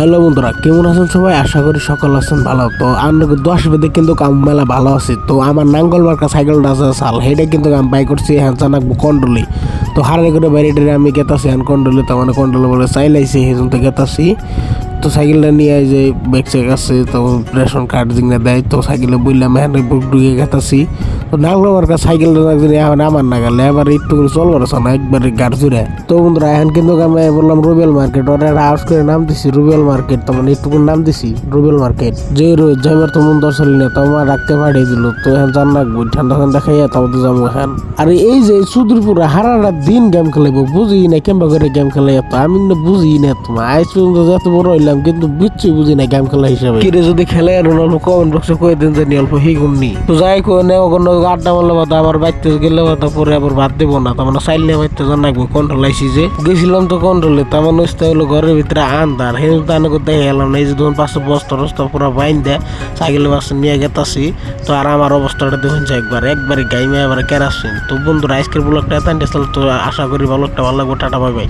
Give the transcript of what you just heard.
Hello বন্ধুরা, কেমন আছেন সবাই? আশা করি সকল আছেন ভালো। তো আমরা 10 বেদে কিন্তু মেলা ভালো আছি। তো আমার নাঙ্গল মার্কা সাইকেলটা আছে সাল হেডে কিন্তু আমি বাই করছি হ্যাঁ চানাকবো কন্ডলি। তো হারানি করে বাইরে আমি গেতাছি হ্যাঁ কন্ডলি, তো মানে কন্ডলি বলে চাইলাইছি সেই জন্য গেতাছি। তো সাইকেলটা নিয়ে যে ব্যাগ চেক আছে, তো রেশন কার্ড জিঙ্গা দেয়। তো সাইকেলে বললাম হ্যাঁ বুক ঢুকে গেতাছি। তো নাঙ্গল মার্কা সাইকেলটা এখন আমার নাগালে এবার একটু করে চলবার আছে না, একবারে গাড় জুড়ে। তো বন্ধুরা এখন কিন্তু আমি বললাম রুবেল মার্কেট, ওরা একটা হাউস করে নাম দিছি রুবেল মার্কেট। তো মানে একটু নাম দিছি রুবেল মার্কেট। যে রোজ যাইবার তো মন দর্শন না, তো আমার রাখতে পাঠিয়ে দিল। তো এখন জান রাখবো ঠান্ডা ঠান্ডা খাইয়া তারপর তো যাবো এখন। আর এই যে সুদূরপুরে হারাটা দিন গেম খেলাইবো, বুঝি না কেমবা করে গেম খেলাই। তো আমি না বুঝি না, তোমার আজ পর্যন্ত যত বড় হইলাম কিন্তু বুঝছি বুঝি না গেম খেলা হিসাবে। কিরে যদি খেলে আর অল্প কমেন্ট বক্সে কয়ে দিন জানি অল্প হিগুননি। তো যাই কো নেও কোনো আড্ডা মারলে বাদ আবার বাইতে গেলে বাদ পরে আবার ভাত দেবো না। তার মানে চাইলে বাইতে জান রাখবো। কন্ট্রোল আইসি যে গেছিলাম তো কন্ট্রোলে, তার মানে হলো ঘরের ভিতরে আন্দার হেন তানো করতে গেলাম না। এই যে ধরুন পাশে বস্তা টস্তা পুরো বাইন দেয় সাইকেলের পাশে নিয়ে গেতাছি। তো আর আমার অবস্থাটা দেখুন যে একবারে গাইমে এবার কেরাসিন। তো বন্ধুরা আজকের ব্লগটা এত তো আশা করি ব্লগটা ভালো লাগবে। Tata bye bye.